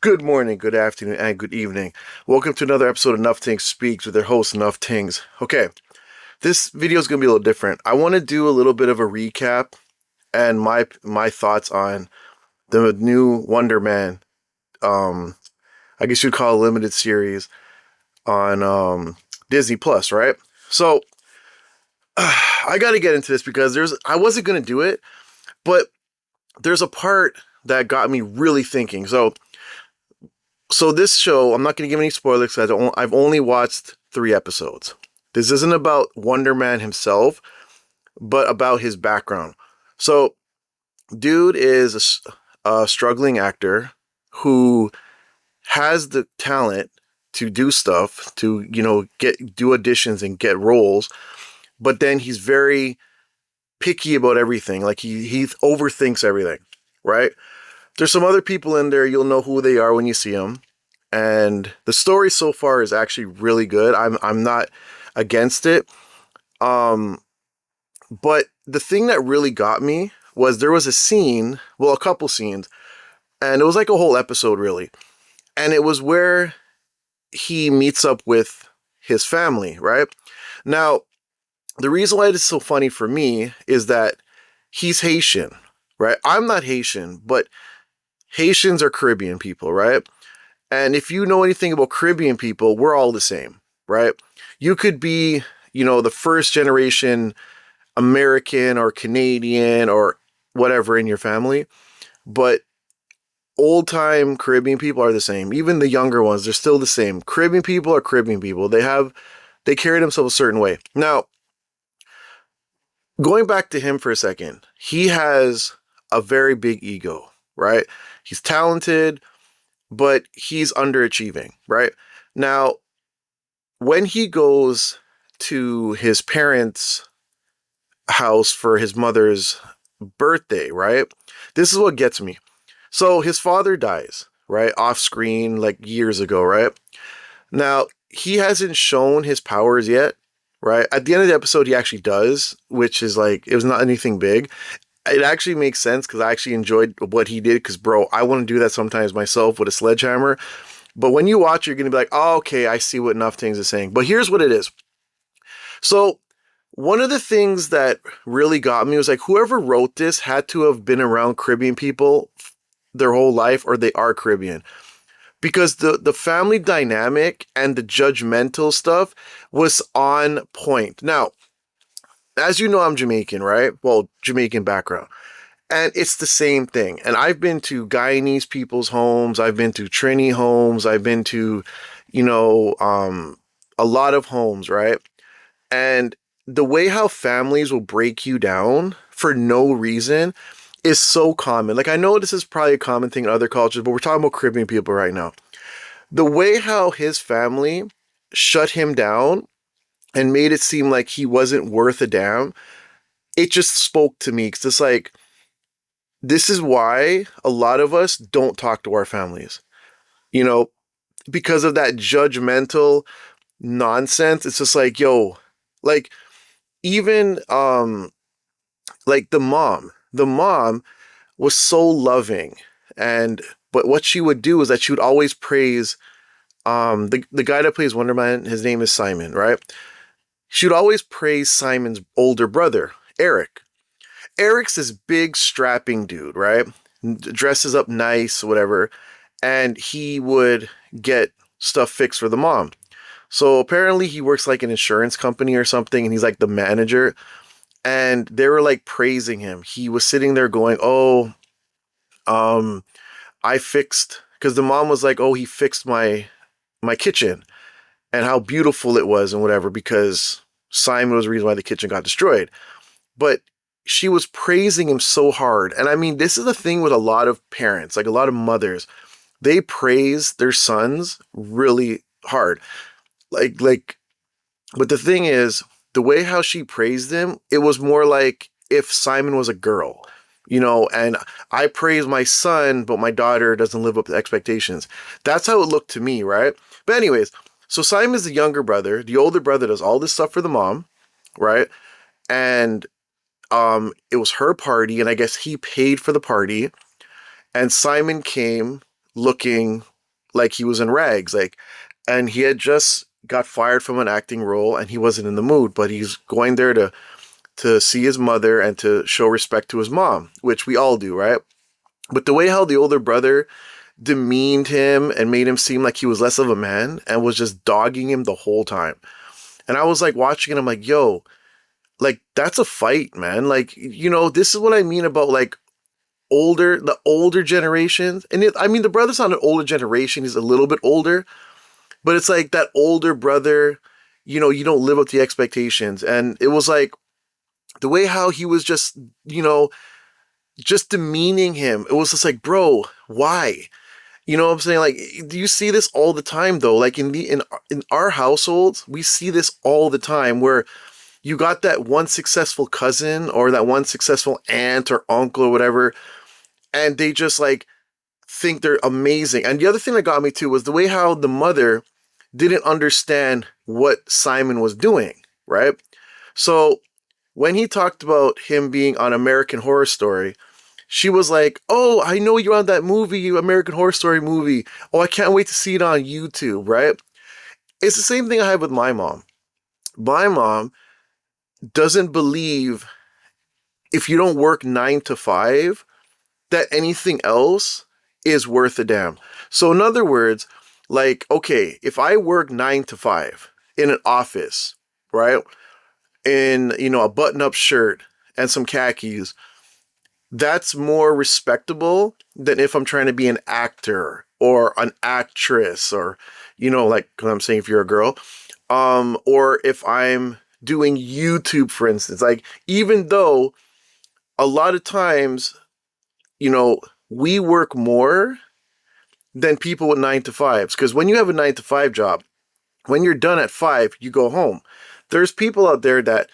Good morning, good afternoon, and good evening. Welcome to another episode of Nufftingz Speaks with their host, Nufftingz. Okay, this video is going to be a little different. I want to do a little bit of a recap and my thoughts on the new Wonder Man, um, I guess you'd call it a limited series on Disney Plus, right? So, I got to get into this because I wasn't going to do it, but there's a part that got me really thinking. So this show, I'm not going to give any spoilers because I've only watched 3 episodes. This isn't about Wonder Man himself, but about his background. So, dude is a struggling actor who has the talent to do stuff, to do auditions and get roles, but then he's very picky about everything. Like he overthinks everything, right? There's some other people in there. You'll know who they are when you see them. And the story so far is actually really good. I'm not against it. Um, but the thing that really got me was there was a scene, well, a couple scenes, and it was like a whole episode really. And it was where he meets up with his family, right? Now, the reason why it is so funny for me is that he's Haitian, right? I'm not Haitian, but Haitians are Caribbean people, right? And if you know anything about Caribbean people, we're all the same, right? You could be, the first generation American or Canadian or whatever in your family, but old time Caribbean people are the same. Even the younger ones, they're still the same. Caribbean people are Caribbean people. They carry themselves a certain way. Now, going back to him for a second, he has a very big ego, right? He's talented, but he's underachieving, right? Now, when he goes to his parents' house for his mother's birthday, right? This is what gets me. So his father dies, right? Off screen, like years ago, right? Now, he hasn't shown his powers yet, right? At the end of the episode, he actually does, which is like, it was not anything big. It actually makes sense because I actually enjoyed what he did because, bro, I want to do that sometimes myself with a sledgehammer. But when you watch, you're going to be like, oh, okay, I see what Nufftingz is saying. But here's what it is. So, one of the things that really got me was like, whoever wrote this had to have been around Caribbean people their whole life, or they are Caribbean. Because the family dynamic and the judgmental stuff was on point. Now, as you know, I'm Jamaican, right? Well, Jamaican background. And it's the same thing. And I've been to Guyanese people's homes. I've been to Trini homes. I've been to, you know, um, a lot of homes, right? And the way how families will break you down for no reason is so common. Like, I know this is probably a common thing in other cultures, but we're talking about Caribbean people right now. The way how his family shut him down and made it seem like he wasn't worth a damn, it just spoke to me. Because it's like, this is why a lot of us don't talk to our families, you know, because of that judgmental nonsense. It's just like, yo, like, even like the mom was so loving, and but what she would do is that she would always praise the guy that plays Wonder Man. His name is Simon, right? She would always praise Simon's older brother, Eric. Eric's this big strapping dude, right? Dresses up nice, whatever, and he would get stuff fixed for the mom. So apparently he works like an insurance company or something, and he's like the manager. And they were like praising him. He was sitting there going, "Oh, um, I fixed," because the mom was like, "Oh, he fixed my kitchen and how beautiful it was and whatever." Because Simon was the reason why the kitchen got destroyed. But she was praising him so hard. And I mean, this is the thing with a lot of parents, like a lot of mothers. They praise their sons really hard. Like, but the thing is, the way how she praised him, it was more like if Simon was a girl, and I praise my son, but my daughter doesn't live up to expectations. That's how it looked to me, right? But anyways, so Simon's the younger brother. The older brother does all this stuff for the mom, right? And it was her party, and I guess he paid for the party. And Simon came looking like he was in rags, like, and he had just got fired from an acting role and he wasn't in the mood, but he's going there to see his mother and to show respect to his mom, which we all do, right? But the way how the older brother demeaned him and made him seem like he was less of a man and was just dogging him the whole time. And I was like watching it, I'm like, yo, like that's a fight, man. Like, this is what I mean about like the older generations. And I mean, the brother's not an older generation, he's a little bit older, but it's like that older brother, you don't live up to the expectations. And it was like the way how he was just, just demeaning him. It was just like, bro, why? You know what I'm saying? Like, do you see this all the time though? Like in our households, we see this all the time where you got that one successful cousin or that one successful aunt or uncle or whatever, and they just like think they're amazing. And the other thing that got me too was the way how the mother didn't understand what Simon was doing, right? So when he talked about him being on American Horror Story, she was like, "Oh, I know you're on that movie, American Horror Story movie. Oh, I can't wait to see it on YouTube," right? It's the same thing I have with my mom. My mom doesn't believe if you don't work 9 to 5, that anything else is worth a damn. So in other words, like, okay, if I work 9 to 5 in an office, right? In, a button-up shirt and some khakis, that's more respectable than if I'm trying to be an actor or an actress or, like I'm saying, if you're a girl, or if I'm doing YouTube, for instance. Like, even though a lot of times, we work more than people with 9 to 5s. Because when you have a 9 to 5 job, when you're done at 5, you go home. There's people out there that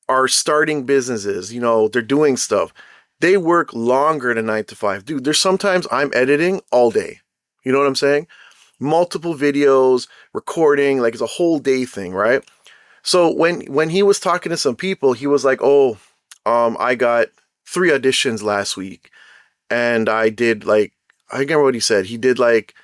are starting businesses, they're doing stuff. They work longer than 9 to 5. Dude, there's sometimes I'm editing all day. You know what I'm saying? Multiple videos, recording, like it's a whole day thing, right? So when he was talking to some people, he was like, "Oh, I got 3 auditions last week, and I did like I can't remember what he said. He did like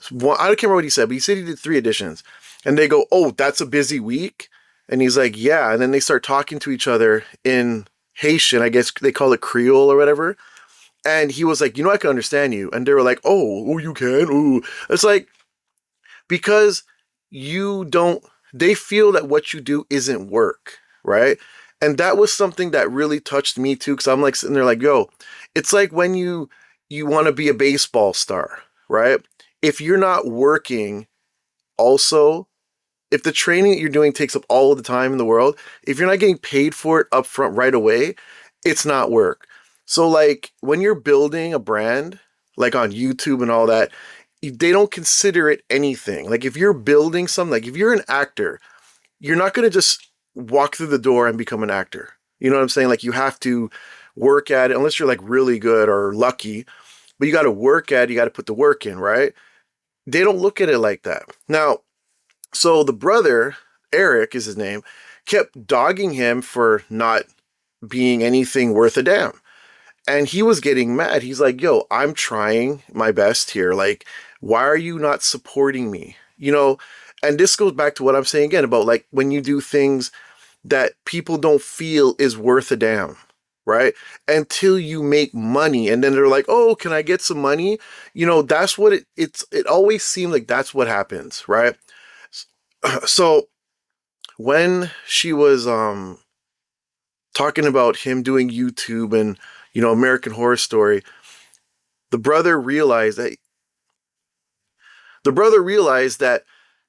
I don't remember what he said, but he said he did 3 auditions." And they go, "Oh, that's a busy week?" And he's like, "Yeah." And then they start talking to each other in Haitian, I guess they call it Creole or whatever. And he was like, "I can understand you." And they were like, "Oh, you can?" Ooh. It's like, because you don't, they feel that what you do isn't work, right? And that was something that really touched me too, because I'm like sitting there like, yo, it's like when you want to be a baseball star, right? If you're not working also, if the training that you're doing takes up all of the time in the world, if you're not getting paid for it up front right away, it's not work. So like when you're building a brand, like on YouTube and all that, they don't consider it anything. Like if you're building something, like if you're an actor, you're not going to just walk through the door and become an actor. You know what I'm saying? Like you have to work at it, unless you're like really good or lucky, but you got to work at it, you got to put the work in, right? They don't look at it like that. Now, so the brother, Eric is his name, kept dogging him for not being anything worth a damn. And he was getting mad. He's like, "Yo, I'm trying my best here. Like, why are you not supporting me?" And this goes back to what I'm saying again about like when you do things that people don't feel is worth a damn, right? Until you make money. And then they're like, "Oh, can I get some money?" That's what it always seemed like that's what happens, right? So when she was talking about him doing YouTube and American Horror Story, the brother realized that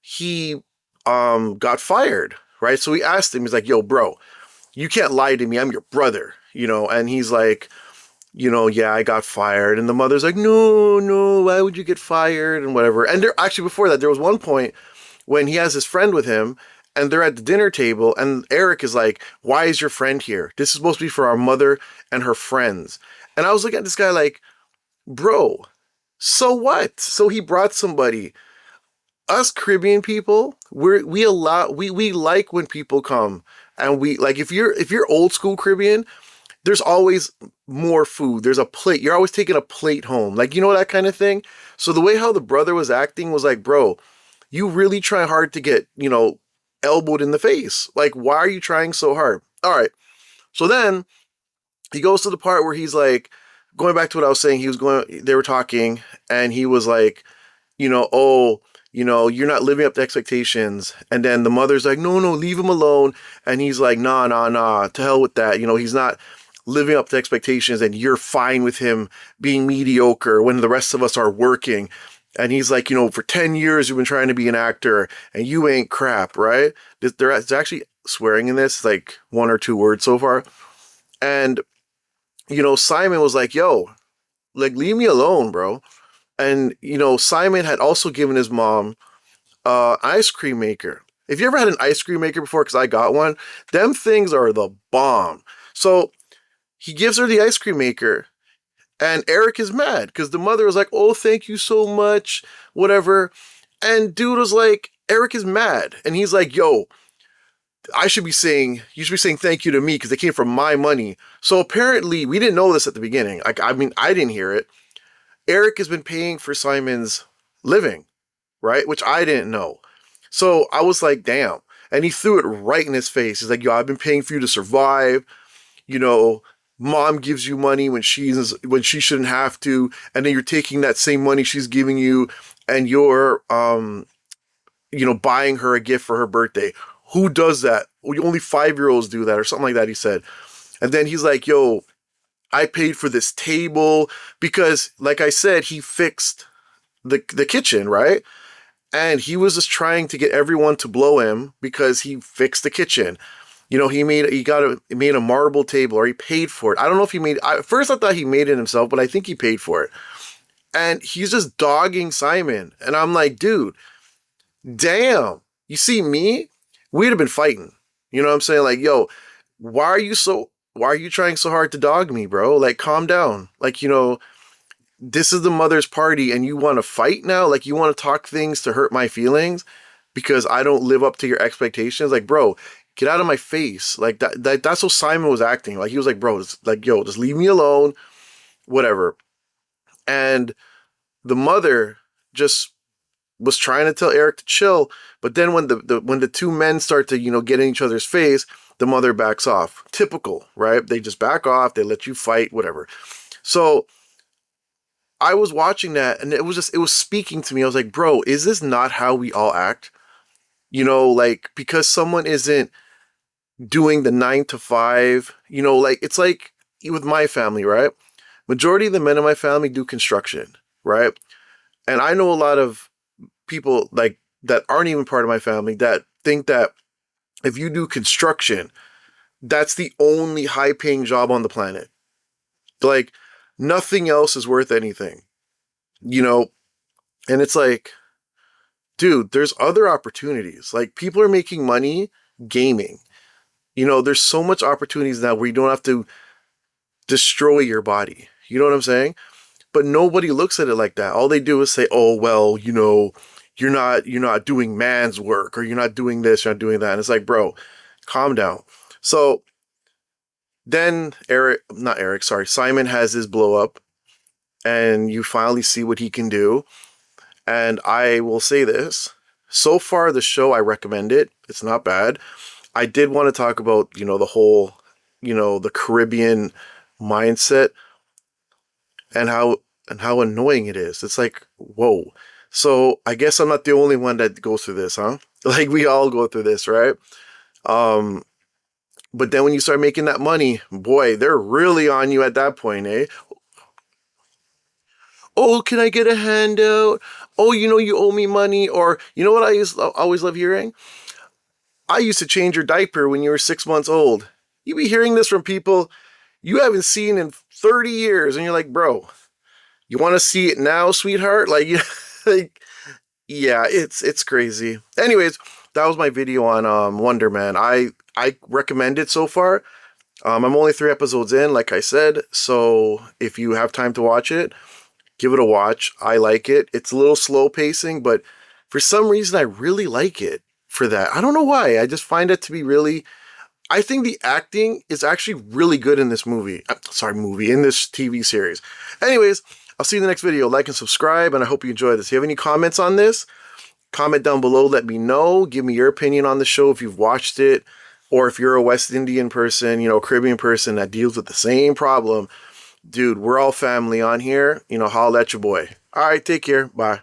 he got fired, right? So he asked him, he's like, "Yo, bro, you can't lie to me. I'm your brother," and he's like, "Yeah, I got fired." And the mother's like, "No, no, why would you get fired?" And whatever. And there actually before that, there was one point when he has his friend with him and they're at the dinner table and Eric is like, "Why is your friend here? This is supposed to be for our mother and her friends." And I was looking at this guy like, bro, so what? So he brought somebody. Us Caribbean people, we like when people come, and we like if you're old school Caribbean, there's always more food. There's a plate. You're always taking a plate home. Like, you know, that kind of thing. So the way how the brother was acting was like, bro, you really try hard to get, you know, elbowed in the face. Like, why are you trying so hard? All right. So then he goes to the part where he's like, going back to what I was saying, they were talking, and he was like, you know, oh, you know, you're not living up to expectations. And then the mother's like, no, no, leave him alone. And he's like, nah, nah, nah, to hell with that. You know, he's not living up to expectations, and you're fine with him being mediocre when the rest of us are working. And he's like, you know, for 10 years you've been trying to be an actor and you ain't crap, right? There's actually swearing in this, like one or two words so far. And, you know, Simon was like, yo, like, leave me alone, bro. And, you know, Simon had also given his mom ice cream maker. If you ever had an ice cream maker before, because I got one, them things are the bomb. So he gives her the ice cream maker, and Eric is mad because the mother was like, oh, thank you so much, whatever. And dude was like, Eric is mad. And he's like, yo, you should be saying thank you to me because they came from my money. So apparently, we didn't know this at the beginning. Like, I mean, I didn't hear it. Eric has been paying for Simon's living, right? Which I didn't know. So I was like, damn. And he threw it right in his face. He's like, yo, I've been paying for you to survive. You know, mom gives you money when she shouldn't have to. And then you're taking that same money she's giving you and you're, you know, buying her a gift for her birthday. Who does that? Only 5-year-olds do that or something like that, he said. And then he's like, yo, I paid for this table because, like I said, he fixed the kitchen, right? And he was just trying to get everyone to blow him because he fixed the kitchen. You know, he made a marble table, or he paid for it. I don't know if at first I thought he made it himself, but I think he paid for it. And he's just dogging Simon. And I'm like, dude, damn, you see me? We'd have been fighting. You know what I'm saying? Like, yo, why are you trying so hard to dog me, bro? Like, calm down. Like, you know, this is the mother's party and you want to fight now? Like, you want to talk things to hurt my feelings because I don't live up to your expectations? Like, bro, get out of my face. Like, that's how Simon was acting. Like, he was like, bro, yo, just leave me alone, whatever. And the mother just was trying to tell Eric to chill, but then when the two men start to, you know, get in each other's face, the mother backs off. Typical, right? They just back off, they let you fight, whatever. So I was watching that, and it was speaking to me. I was like, bro, is this not how we all act? You know, like, because someone isn't doing the 9 to 5, you know, like, it's like with my family, right? Majority of the men in my family do construction, right? And I know a lot of people like that aren't even part of my family that think that if you do construction, that's the only high paying job on the planet. Like, nothing else is worth anything, you know? And it's like, dude, there's other opportunities. Like, people are making money gaming. You know, there's so much opportunities now where you don't have to destroy your body. You know what I'm saying? But nobody looks at it like that. All they do is say, oh, well, you know, you're not doing man's work, or you're not doing this, you're not doing that. And it's like, bro, calm down. So then Simon has his blow up, and you finally see what he can do. And I will say this, so far the show, I recommend it. It's not bad. I did want to talk about, you know, the whole, you know, the Caribbean mindset and how annoying it is. It's like, whoa. So I guess I'm not the only one that goes through this, huh? Like, we all go through this, right? But then when you start making that money, boy, they're really on you at that point, eh? Oh, can I get a handout? Oh, you know, you owe me money. Or, you know what always love hearing? I used to change your diaper when you were 6 months old. You be hearing this from people you haven't seen in 30 years. And you're like, bro, you want to see it now, sweetheart? Like, like, yeah, it's crazy. Anyways, that was my video on Wonder Man. I recommend it so far. I'm only 3 episodes in, like I said. So if you have time to watch it, give it a watch. I like it. It's a little slow pacing, but for some reason I really like it for that. I don't know why. I just find it to be really, I think the acting is actually really good in this movie. In this TV series. Anyways, I'll see you in the next video. Like and subscribe, and I hope you enjoy this. If you have any comments on this, comment down below. Let me know. Give me your opinion on the show if you've watched it, or if you're a West Indian person, Caribbean person that deals with the same problem. Dude, we're all family on here. Holla at your boy. All right, take care. Bye.